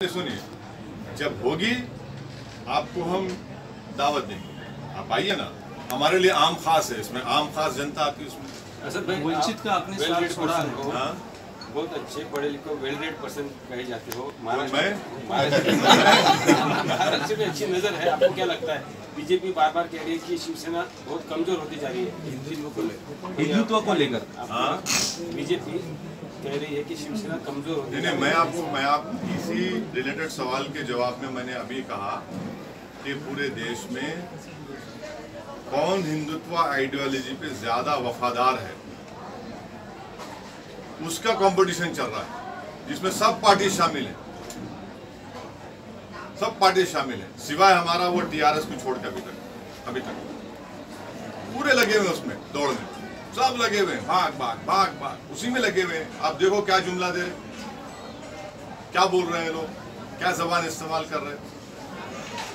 सुनिए, जब होगी आपको हम दावत देंगे, आप आइए ना। हमारे लिए आम खास है, इसमें आम खास जनता आती है उसमें। असद भाई, वंचित का आपने साथ छोड़ा है। हाँ? बहुत अच्छे पढ़े लिखे वेल रेड पर्सन कहे जाते हो। मैं महाराष्ट्र में अच्छी नजर है, आपको क्या लगता है? बीजेपी बार बार कह रही है कि शिवसेना बहुत कमजोर होती जा रही है हिंदुत्व को लेकर। बीजेपी कह रही है कि शिवसेना कमजोर होती है। मैं आपको इसी रिलेटेड सवाल के जवाब में मैंने अभी कहा कि पूरे देश में कौन हिंदुत्व आइडियोलॉजी पे ज्यादा वफादार है, उसका कंपटीशन चल रहा है, जिसमें सब पार्टी शामिल है। सब पार्टी शामिल है सिवाय हमारा वो टीआरएस को छोड़ के अभी तक पूरे लगे हुए उसमें दौड़ में, सब लगे हुए भाग भाग भाग भाग उसी में लगे हुए हैं। आप देखो क्या जुमला दे रहे, क्या बोल रहे हैं लोग, क्या जबान इस्तेमाल कर रहे हैं।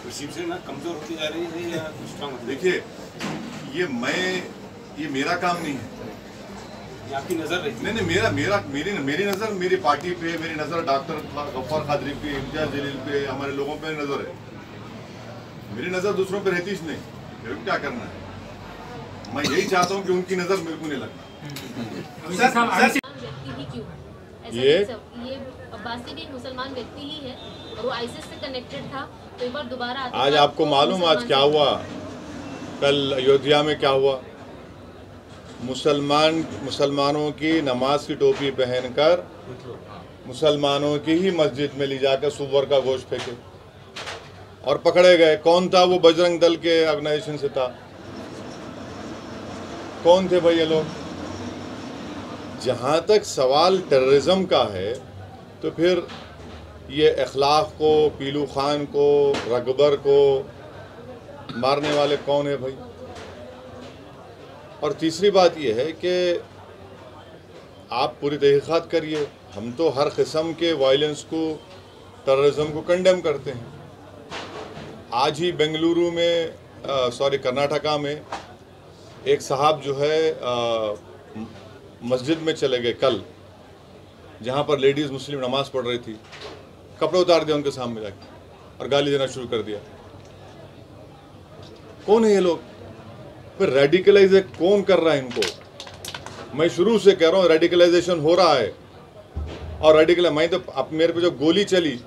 तो शिवसेना कमजोर होती जा रही है या स्ट्रांग? देखिए, ये मेरा काम नहीं है, आपकी नजर रहती है। नहीं, मेरी नजर मेरी पार्टी पे, मेरी नजर डॉक्टर गफ्फार कादरी पे, इम्तियाज जलील पे, हमारे लोगों पे नजर है। मेरी नजर दूसरों पे रहती नहीं। मेरे को क्या करना है, मैं यही चाहता हूँ कि उनकी नजर मेरे को नहीं लगता। ये अब्बासी भी एक मुसलमान व्यक्ति ही है और वो आईसिस से कनेक्टेड था, तो एक बार दोबारा आज आपको मालूम आज क्या हुआ, कल अयोध्या में क्या हुआ? मुसलमानों की नमाज की टोपी पहनकर मुसलमानों की ही मस्जिद में ले जाकर सुअर का गोश्त फेंके और पकड़े गए। कौन था वो? बजरंग दल के ऑर्गेनाइजेशन से था। कौन थे भाई ये लोग? जहाँ तक सवाल टेररिज्म का है तो फिर ये अखलाक को, पीलू खान को, रगबर को मारने वाले कौन है भाई? और तीसरी बात यह है कि आप पूरी तहकीकात करिए। हम तो हर किस्म के वायलेंस को, टेररिज्म को कंडेम करते हैं। आज ही बेंगलुरु में कर्नाटका में एक साहब जो है मस्जिद में चले गए कल, जहाँ पर लेडीज़ मुस्लिम नमाज पढ़ रही थी, कपड़े उतार दिया उनके सामने जाके और गाली देना शुरू कर दिया। कौन है ये लोग? फिर रेडिकलाइज कौन कर रहा है इनको? मैं शुरू से कह रहा हूँ रेडिकलाइजेशन हो रहा है। और मैं तो मेरे पे जो गोली चली,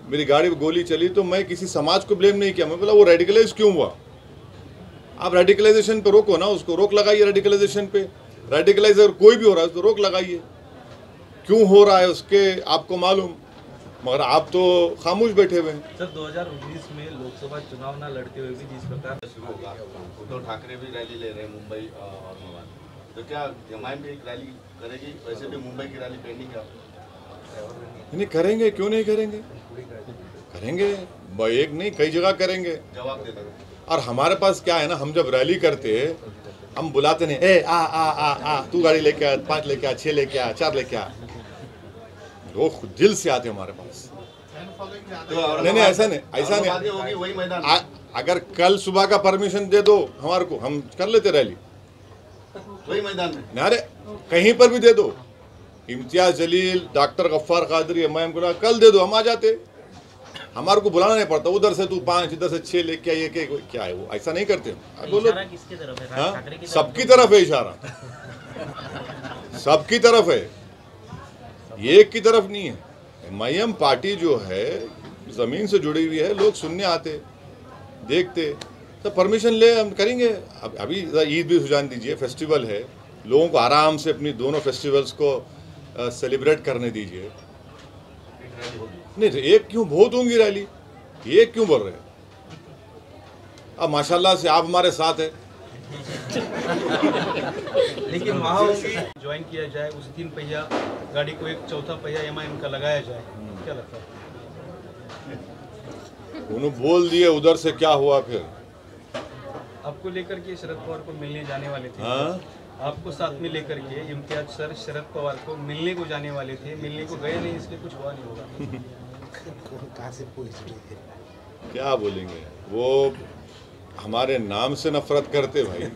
मेरी गाड़ी पे गोली चली, तो मैं किसी समाज को ब्लेम नहीं किया। मैं बोला वो रेडिकलाइज क्यों हुआ? आप रेडिकलाइजेशन पे रोको ना, उसको रोक लगाइए। रेडिकलाइजेशन पे रेडिकलाइज अगर कोई भी हो रहा है उसको रोक लगाइए। क्यों हो रहा है उसके आपको मालूम, मगर आप तो खामोश बैठे हुए हैं। सर 2019 में लोकसभा चुनाव ना लड़ते हुए भी जिस प्रकार शुरू होगा, उद्धव ठाकरे भी रैली ले रहे हैं मुंबई और मवाद, तो क्या एमआईएम भी एक रैली करेगी? वैसे भी मुंबई की रैली पेंडिंग है। नहीं करेंगे, क्यों नहीं करेंगे? करेंगे, एक नहीं कई जगह करेंगे। जवाब दे देंगे। और हमारे पास क्या है ना, हम जब रैली करते हम बुलाते नहीं, ए आ आ आ आ तू गाड़ी लेके आ, 5 लेके आ, 6 लेके आ, 4 लेके आ। वो दिल से आते हमारे पास। नहीं ऐसा नहीं, ऐसा नहीं। वही मैदान अगर कल सुबह का परमिशन दे दो हमारे को, हम कर लेते रैली वही मैदान में। अरे कहीं पर भी दे दो, इम्तियाज जलील, डॉक्टर गफ्फार कादरी, एमआईएम को कल दे दो, हम आ जाते। हमारे को बुलाना नहीं पड़ता, उधर से तू 5, इधर से 6 लेके आइए। क्या है वो? ऐसा नहीं करते बोलो। सबकी तरफ है इशारा, सबकी तरफ है, एक की तरफ नहीं है। एमआईएम पार्टी जो है जमीन से जुड़ी हुई है, लोग सुनने आते, देखते, तो परमिशन ले हम करेंगे। अभी ईद भी सुजान दीजिए, फेस्टिवल है, लोगों को आराम से अपनी दोनों फेस्टिवल्स को सेलिब्रेट करने दीजिए। नहीं तो एक क्यों, बहुत होंगी रैली, एक क्यों बोल रहे हैं? अब माशाल्लाह से आप हमारे साथ है। लेकिन वहाँ ज्वाइन किया जाए, उस 3 पहिया गाड़ी को एक चौथा पहिया एमआईएम का लगाया जाए, क्या लगता है? उन्होंने बोल दिए, उधर से क्या हुआ फिर? आपको लेकर के शरद पवार को मिलने जाने वाले थे। हाँ? आपको साथ में लेकर के इम्तियाज सर शरद पवार को मिलने को जाने वाले थे, मिलने को गए नहीं, इसलिए कुछ हुआ नहीं होगा। क्या बोलेंगे? वो हमारे नाम से नफरत करते भाई।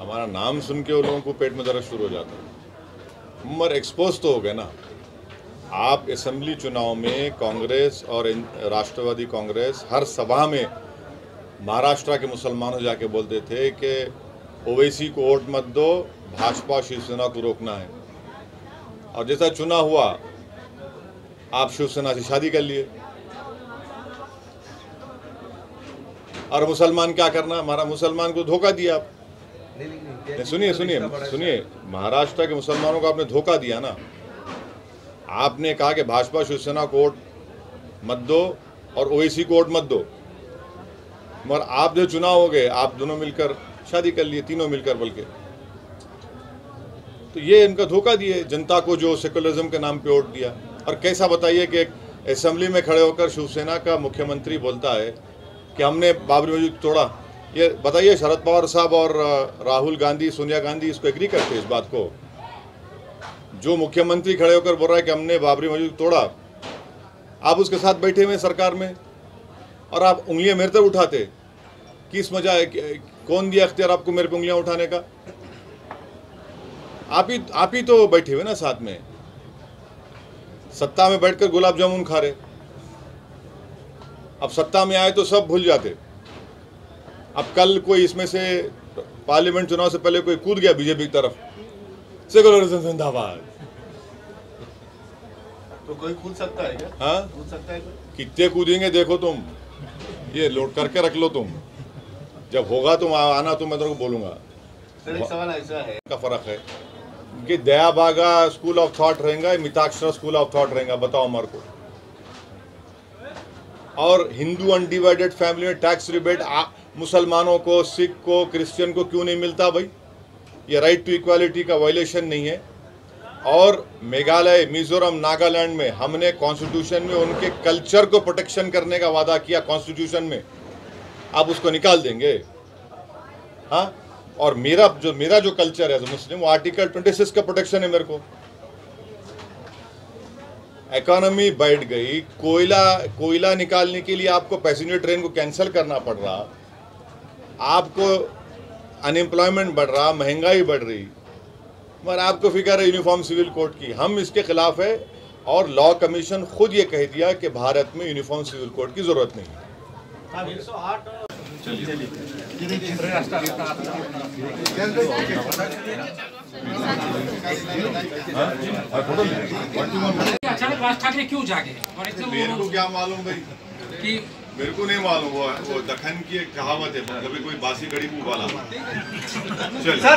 हमारा नाम सुन के उन लोगों को पेट में दर्द शुरू हो जाता है। मगर एक्सपोज तो हो गए ना। आप असेंबली चुनाव में कांग्रेस और राष्ट्रवादी कांग्रेस हर सभा में महाराष्ट्र के मुसलमानों जाके बोलते थे कि ओवैसी को वोट मत दो, भाजपा शिवसेना को रोकना है। और जैसा चुनाव हुआ आप शिवसेना से शादी कर लिए। और मुसलमान क्या करना, हमारा मुसलमान को धोखा दिया आप। सुनिए सुनिए सुनिए, महाराष्ट्र के मुसलमानों को आपने धोखा दिया ना। आपने कहा कि भाजपा शिवसेना को वोट मत दो और ओवैसी को वोट मत दो, मगर आप जो चुनाव हो गए आप दोनों मिलकर शादी कर लिए, तीनों मिलकर बल्कि। तो ये इनका धोखा दिए जनता को, जो सेकुलरिज्म के नाम पे वोट दिया। और कैसा बताइए कि एक असेंबली में खड़े होकर शिवसेना का मुख्यमंत्री बोलता है कि हमने बाबरी मस्जिद तोड़ा। ये बताइए शरद पवार साहब और राहुल गांधी, सोनिया गांधी इसको एग्री करते हैं इस बात को? जो मुख्यमंत्री खड़े होकर बोल रहा है कि हमने बाबरी मस्जिद तोड़ा, आप उसके साथ बैठे हुए सरकार में और आप उंगलियां मेरे तरफ उठाते, किस मजा है? कौन दिया अख्तियार आपको मेरे पे उंगलियां उठाने का? आप ही तो बैठे हुए ना साथ में, सत्ता में बैठकर गुलाब जामुन खा रहे। अब सत्ता में आए तो सब भूल जाते। अब कल कोई इसमें से पार्लियामेंट चुनाव से पहले कोई कूद गया बीजेपी की तरफ, सेकुलरिज्म जिंदाबाद। तो कोई कूद सकता है क्या? हाँ, कूद सकता है कोई? कितने कूदेंगे देखो तुम, ये लोड करके रख लो तुम। जब होगा तुम आना तो मैं तेरे को बोलूंगा। सर एक सवाल ऐसा है का फर्क है कि दया बागा स्कूल ऑफ थॉट रहेगा, मिताक्षरा स्कूल ऑफ थॉट रहेगा, बताओ हमारे को। और हिंदू अनडिवाइडेड फैमिली में टैक्स रिबेट मुसलमानों को, सिख को, क्रिश्चियन को क्यों नहीं मिलता भाई? ये राइट टू इक्वालिटी का वायलेशन नहीं है? और मेघालय, मिजोरम, नागालैंड में हमने कॉन्स्टिट्यूशन में उनके कल्चर को प्रोटेक्शन करने का वादा किया कॉन्स्टिट्यूशन में, आप उसको निकाल देंगे? हाँ, और मेरा जो कल्चर है मुस्लिम, वो आर्टिकल 26 का प्रोटेक्शन है मेरे को। इकोनॉमी बढ़ गई, कोयला निकालने के लिए आपको पैसेंजर ट्रेन को कैंसिल करना पड़ रहा, आपको अनएम्प्लॉयमेंट बढ़ रहा, महंगाई बढ़ रही, मगर आपको फिक्र है यूनिफॉर्म सिविल कोड की। हम इसके खिलाफ है और लॉ कमीशन खुद ये कह दिया कि भारत में यूनिफॉर्म सिविल कोड की जरूरत नहीं है। अचानक राज ठाकरे क्यों जागे? और मेरे को क्या मालूम भाई, कि मेरे को नहीं मालूम। वो दखन की एक कहावत है, कभी कोई बासी गड़ी मुंह वाला। सर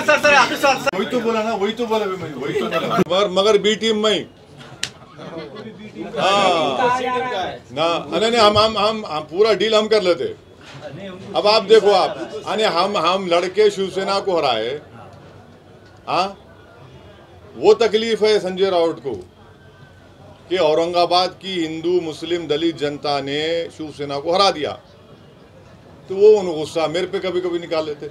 वही तो बोला ना, वही तो बोला मगर बी टीम में ना, नहीं हम पूरा डील हम कर लेते। अब आप देखो, आप हम लड़के शिवसेना को हराए। हाँ, वो तकलीफ है संजय राउत को कि औरंगाबाद की हिंदू, मुस्लिम, दलित जनता ने शिवसेना को हरा दिया, तो वो उन गुस्सा मेरे पे कभी कभी निकाल लेते।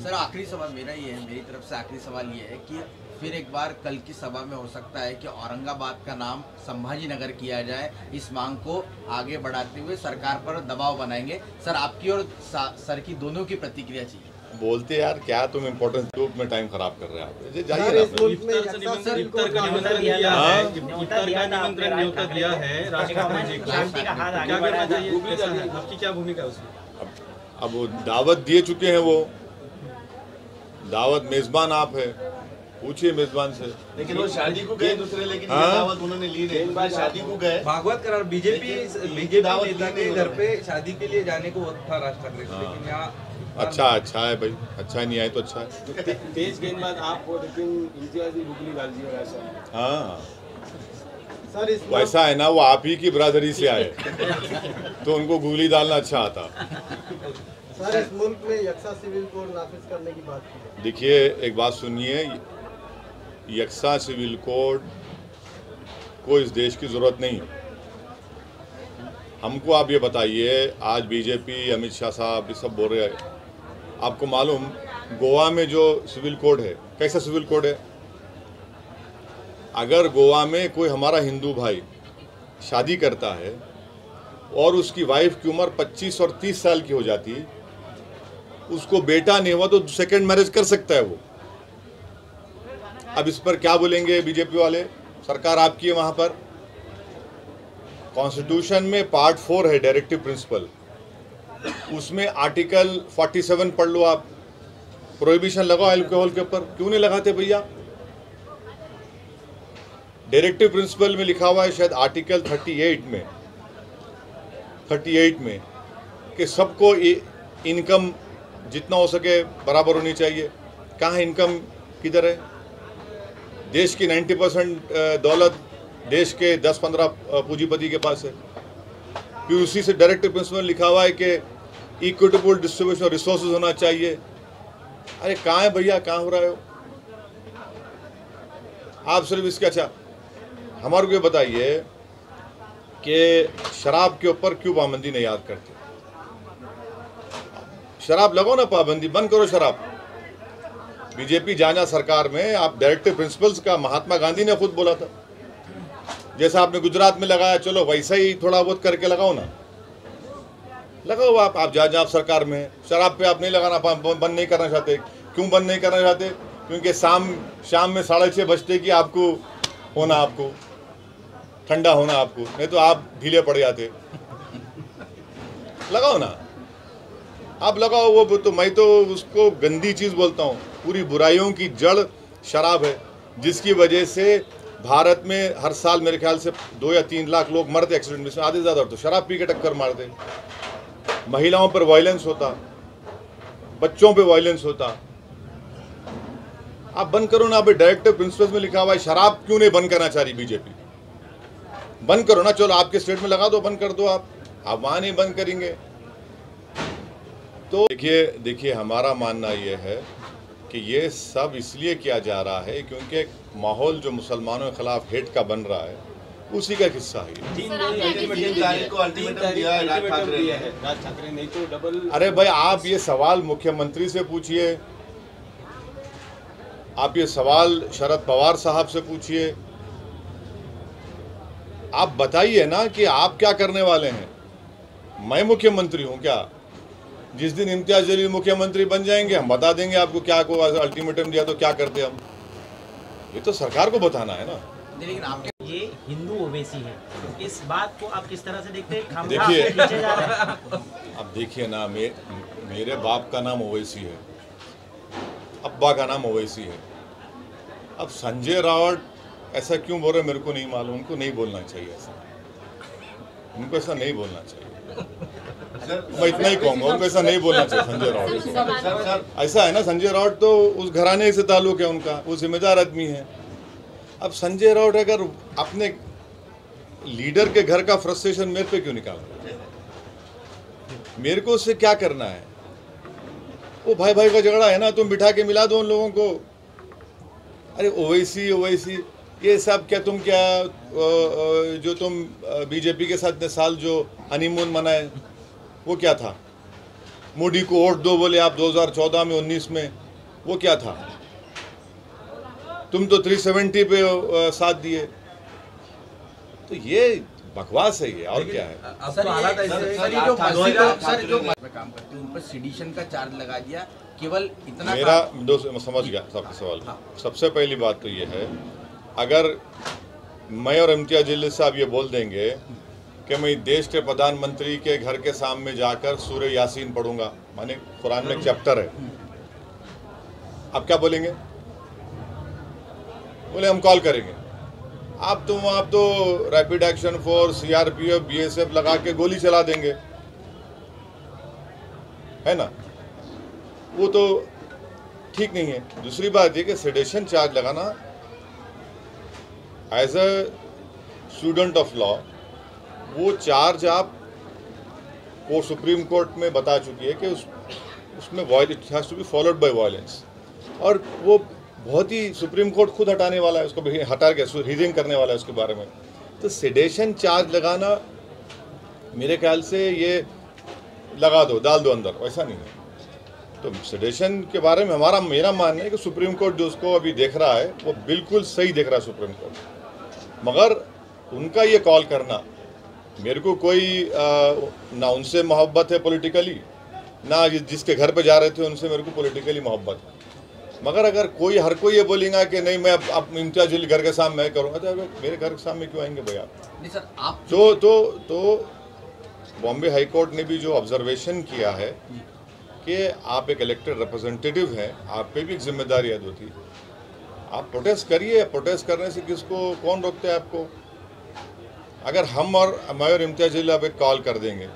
सर आखिरी सवाल मेरा ही है, मेरी तरफ से आखिरी सवाल ये है कि फिर एक बार कल की सभा में हो सकता है कि औरंगाबाद का नाम संभाजी नगर किया जाए। इस मांग को आगे बढ़ाते हुए सरकार पर दबाव बनाएंगे। सर आपकी और सर की दोनों की प्रतिक्रिया चाहिए। बोलते यार क्या तुम इम्पोर्टेंट ग्रुप में टाइम खराब कर रहे हो आप, जाइए ना। अब वो दावत दिए चुके हैं, वो दावत मेजबान आप है, पूछिए मेजबान से। लेकिन वो शादी को गए दूसरे, लेकिन ये दावत उन्होंने ली नहीं। बार शादी को गए, भागवत करार बीजेपी नेता के घर पे शादी के लिए जाने को था राज ठाकरे, लेकिन यहाँ अच्छा है भाई, अच्छा नहीं आए तो अच्छा है। तेज गेंदबाज आप हो, लेकिन इम्तियाजी बुगली डाल दिया ऐसा। हाँ सर, वैसा है ना, वो आप ही की बरादरी से आए तो उनको गोली डालना अच्छा आता। सर इस मुल्क में यक्सा सिविल कोड नाफिज करने की बात की। देखिए एक बात सुनिए, यक्सा सिविल कोड को इस देश की जरूरत नहीं है। हमको आप ये बताइए, आज बीजेपी, अमित शाह साहब ये सब बोल रहे हैं, आपको मालूम गोवा में जो सिविल कोड है, कैसा सिविल कोड है? अगर गोवा में कोई हमारा हिंदू भाई शादी करता है और उसकी वाइफ की उम्र 25 और 30 साल की हो जाती है, उसको बेटा नहीं हुआ तो सेकंड मैरिज कर सकता है वो। अब इस पर क्या बोलेंगे बीजेपी वाले? सरकार आपकी है वहाँ पर, कॉन्स्टिट्यूशन में पार्ट 4 है डायरेक्टिव प्रिंसिपल, उसमें आर्टिकल 47 पढ़ लो आप, प्रोहिबिशन लगाओ अल्कोहल के ऊपर, क्यों नहीं लगाते भैया? डायरेक्टिव प्रिंसिपल में लिखा हुआ है शायद आर्टिकल 38 में कि सबको इनकम जितना हो सके बराबर होनी चाहिए। कहाँ है इनकम, किधर है? देश की 90% दौलत देश के 10-15 पूंजीपति के पास है। फिर उसी से डायरेक्टिव प्रिंसिपल लिखा हुआ है कि इक्विटेबल डिस्ट्रीब्यूशन ऑफ रिसोर्सेज होना चाहिए। अरे कहाँ है भैया, कहाँ हो रहा हो आप? सिर्फ इसका अच्छा हमारे को ये बताइए कि शराब के ऊपर क्यों पाबंदी नहीं याद करते? शराब लगाओ ना पाबंदी, बंद करो शराब। बीजेपी जहाँ सरकार में आप डायरेक्टिव प्रिंसिपल्स का महात्मा गांधी ने खुद बोला था, जैसा आपने गुजरात में लगाया चलो वैसा ही थोड़ा बहुत करके लगाओ ना, लगाओ आप जहाँ आप सरकार में। शराब पे आप नहीं लगाना, बंद नहीं करना चाहते। क्यों बंद नहीं करना चाहते? क्योंकि शाम में 6:30 बजते कि आपको होना, आपको ठंडा होना आपको, नहीं तो आप ढीले पड़ जाते। लगाओ ना आप, लगाओ। वो तो मैं तो उसको गंदी चीज़ बोलता हूँ। पूरी बुराइयों की जड़ शराब है, जिसकी वजह से भारत में हर साल मेरे ख्याल से 2 या 3 लाख लोग मरते एक्सीडेंट में, आधे ज़्यादा तो शराब पी के टक्कर मारते। महिलाओं पर वायलेंस होता, बच्चों पे वायलेंस होता। आप बंद करो ना। आप डायरेक्टिव प्रिंसिपल्स में लिखा हुआ है, शराब क्यों नहीं बंद करना चाह रही बीजेपी? बंद करो ना, चलो आपके स्टेट में लगा दो, बंद कर दो आप वहां नहीं बंद करेंगे तो। देखिए हमारा मानना यह है कि ये सब इसलिए किया जा रहा है क्योंकि माहौल जो मुसलमानों के खिलाफ हेट का बन रहा है, उसी का हिस्सा है। 3 तारीख को अल्टीमेटम दिया है राज ठाकरे नहीं तो डबल। अरे भाई आप ये सवाल मुख्यमंत्री से पूछिए, आप ये सवाल शरद पवार साहब से पूछिए। आप बताइए ना कि आप क्या करने वाले हैं। मैं मुख्यमंत्री हूं क्या? जिस दिन इम्तियाज जलील मुख्यमंत्री बन जाएंगे हम बता देंगे आपको क्या को अल्टीमेटम दिया तो क्या करते हम। ये तो सरकार को बताना है ना। लेकिन आपके ये हिंदू ओवैसी है, इस बात को आप किस तरह से देखते हैं? देखिए अब देखिए ना, मेरे बाप का नाम ओवैसी है, अब्बा का नाम ओवैसी है। अब संजय रावत ऐसा क्यों बोल रहे मेरे को नहीं मालूम। उनको नहीं बोलना चाहिए ऐसा, उनको ऐसा नहीं बोलना चाहिए। मैं इतना ही कहूँगा, उनको ऐसा नहीं बोलना चाहिए। संजय रावत ऐसा है ना, संजय रावत तो उस घराने से ताल्लुक है उनका, वो जिम्मेदार आदमी है। अब संजय रावत अगर अपने लीडर के घर का फ्रस्ट्रेशन मेरे पे क्यों निकाल रहे हैं? मेरे को उससे क्या करना है? वो भाई भाई का झगड़ा है ना, तुम बिठा के मिला दो उन लोगों को। अरे ओवैसी ये सब क्या, तुम क्या जो तुम बीजेपी के साथ इतने साल जो हनीमून मनाए वो क्या था? मोदी को वोट दो बोले आप 2014 में 19 में, वो क्या था? तुम तो 370 पे साथ दिए। तो ये बकवास है ये, और क्या है? जो काम करते हैं उन पर सेडिशन का चार्ज लगा दिया, केवल इतना। मेरा दोस्त समझ गया सबका सवाल। सबसे पहली बात तो ये है, अगर मैं और इम्तियाज जलील साहब ये बोल देंगे कि मैं देश के प्रधानमंत्री के घर के सामने जाकर सूरह यासीन पढ़ूंगा, माने कुरान में एक चैप्टर है, आप क्या बोलेंगे? बोले हम कॉल करेंगे। आप तो rapid action force, CRPF, BSF लगा के गोली चला देंगे, है ना? वो तो ठीक नहीं है। दूसरी बात ये कि सेडेशन चार्ज लगाना as a student of law, वो चार्ज आप वो सुप्रीम कोर्ट में बता चुकी है कि उसमें it has to be followed by violence, और वो बहुत ही सुप्रीम कोर्ट खुद हटाने वाला है, उसको हटा के हीरिंग करने वाला है उसके बारे में। तो सेडेशन चार्ज लगाना मेरे ख्याल से ये लगा दो, डाल दो अंदर, वैसा नहीं है। तो सेडेशन के बारे में मेरा मानना है कि सुप्रीम कोर्ट जो उसको अभी देख रहा है वो बिल्कुल सही देख रहा है सुप्रीम कोर्ट। मगर उनका ये कॉल करना, मेरे को कोई ना उनसे मोहब्बत है पॉलिटिकली, ना जिसके घर पे जा रहे थे उनसे मेरे को पॉलिटिकली मोहब्बत है, मगर अगर हर कोई ये बोलेगा कि नहीं मैं अब इम्तियाज जलील घर के सामने मैं करूँगा, तो मेरे घर के सामने क्यों आएंगे भाई आप? नहीं सर, आप तो बॉम्बे हाई कोर्ट ने भी जो ऑब्जर्वेशन किया है कि आप एक इलेक्टेड रिप्रेजेंटेटिव हैं, आप पे भी एक जिम्मेदारी है होती। आप प्रोटेस्ट करिए, प्रोटेस्ट करने से कौन रोकते हैं आपको? अगर हम और मैं और इम्तियाज जलील अब एक कॉल कर देंगे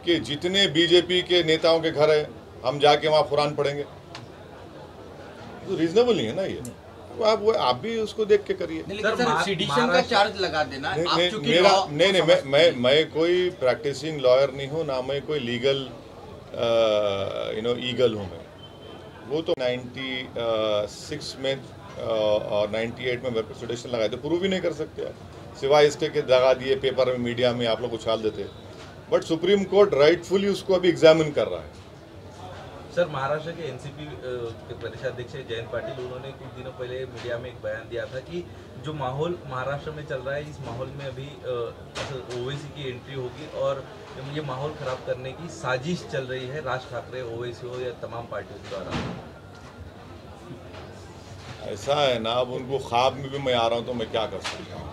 कि जितने बीजेपी के नेताओं के घर है हम जाके वहाँ कुरान पढ़ेंगे, तो रीजनेबल नहीं है ना ये। आप भी उसको देख के करिए। सर सिडिशन का चार्ज लगा देना। मैं कोई प्रैक्टिसिंग लॉयर नहीं हूँ, ना मैं कोई लीगल ईगल हूँ। मैं वो तो 96 में और 98 में मेरे को सिडिशन लगाए थे, प्रूव ही नहीं कर सकते आप, सिवाय इसके के दगा दिए पेपर में, मीडिया में आप लोग उछाल देते। बट सुप्रीम कोर्ट राइटफुली उसको अभी एग्जामिन कर रहा है। सर महाराष्ट्र के एनसीपी के प्रदेशाध्यक्ष जयंत पाटिल, उन्होंने कुछ दिनों पहले मीडिया में एक बयान दिया था कि जो माहौल महाराष्ट्र में चल रहा है, इस माहौल में अभी ओवैसी की एंट्री होगी और ये माहौल खराब करने की साजिश चल रही है राज ठाकरे, ओवैसी हो या तमाम पार्टियों द्वारा। ऐसा है ना, अब उनको ख्वाब में भी मैं आ रहा हूँ तो मैं क्या कर सकता हूँ?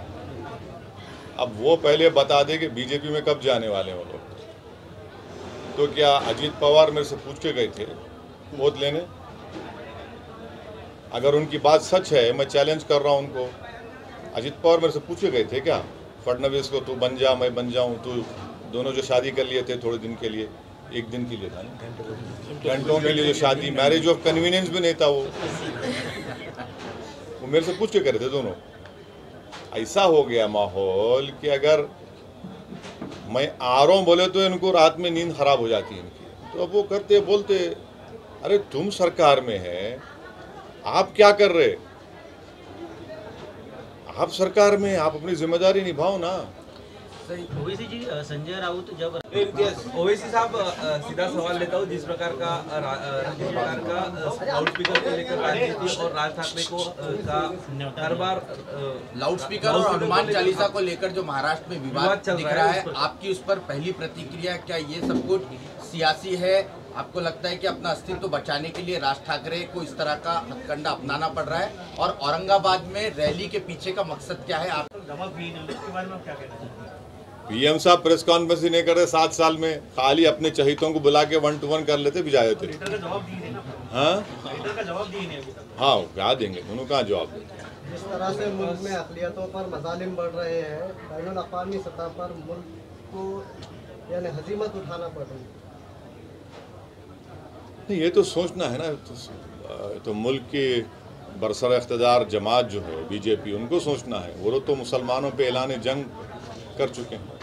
अब वो पहले बता दे कि बीजेपी में कब जाने वाले हैं वो लोग। तो क्या अजीत पवार मेरे से पूछ के गए थे वोट लेने? अगर उनकी बात सच है, मैं चैलेंज कर रहा हूं उनको, अजीत पवार मेरे से पूछ के गए थे क्या फडणवीस को, तू बन जा मैं बन जाऊं? तू दोनों जो शादी कर लिए थे थोड़े दिन के लिए, एक दिन के लिए था ना, घंटों के लिए जो शादी, मैरिज ऑफ कन्वीनियंस भी नहीं था वो मेरे से पूछ के करे थे दोनों। ऐसा हो गया माहौल कि अगर मैं आ रहा हूँ बोले तो इनको रात में नींद खराब हो जाती है इनकी। तो अब वो करते बोलते, अरे तुम सरकार में है, आप क्या कर रहे? आप सरकार में, आप अपनी जिम्मेदारी निभाओ ना। ओवैसी जी, संजय राउत जब ओवैसी साहब सीधा सवाल लेता हूँ, जिस प्रकार का लाउड स्पीकर को लेकर राजनीति और राज ठाकरे को का हर बार लाउड स्पीकर और हनुमान चालीसा को लेकर जो महाराष्ट्र में विवाद दिख रहा है, आपकी उस पर पहली प्रतिक्रिया क्या? ये सब कुछ सियासी है? आपको लगता है कि अपना अस्तित्व बचाने के लिए राज ठाकरे को इस तरह का हथकंडा अपनाना पड़ रहा है? और औरंगाबाद में रैली के पीछे का मकसद क्या है? आप जवाब दिए हैं, उसके बारे में आप क्या कहना चाहते हैं? पीएम साहब प्रेस कॉन्फ्रेंस ही नहीं कर रहे 7 साल में, खाली अपने चहितों को बुला के 1 to 1 कर लेते भी जाए थे। हाँ क्या देंगे, दोनों कहाँ जवाब देते? जिस तरह से मुल्क में अक़लियतों पर मज़ालिम बढ़ रहे हैं, बैनुल अक़वामी सतह पर मुल्क को यानी हज़ीमत उठाना पड़ रही है। नहीं, ये तो सोचना है ना, तो मुल्क की बरसर इख्तिदार जमात जो है बीजेपी, उनको सोचना है। वो तो मुसलमानों पे ऐलान जंग कर चुके हैं।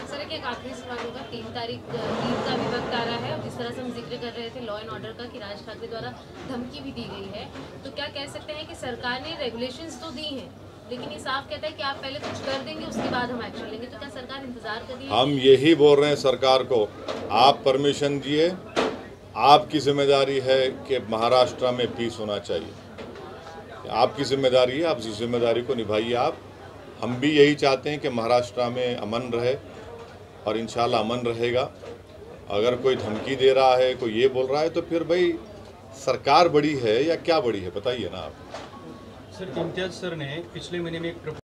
सर एक आखिरी सवाल होगा, 3 तारीख ईद का भी वक्त आ रहा है और जिस तरह से हम जिक्र कर रहे थे लॉ एंड ऑर्डर का कि राज ठाकरे द्वारा धमकी भी दी गई है, तो क्या कह सकते हैं कि सरकार ने रेगुलेशंस तो दी हैं लेकिन ये साफ कहता है कि आप पहले कुछ कर देंगे उसके बाद हम एक्शन लेंगे, तो क्या सरकार इंतजार कर रही है? हम यही बोल रहे हैं सरकार को, आप परमिशन दिए, आपकी जिम्मेदारी है कि महाराष्ट्र में पीस होना चाहिए, आपकी जिम्मेदारी है, आप इस जिम्मेदारी को निभाइए आप। हम भी यही चाहते हैं कि महाराष्ट्र में अमन रहे और इंशाल्लाह अमन रहेगा। अगर कोई धमकी दे रहा है, कोई ये बोल रहा है, तो फिर भाई सरकार बड़ी है या क्या बड़ी है, बताइए ना आप। सर इम्तियाज सर ने पिछले महीने में एक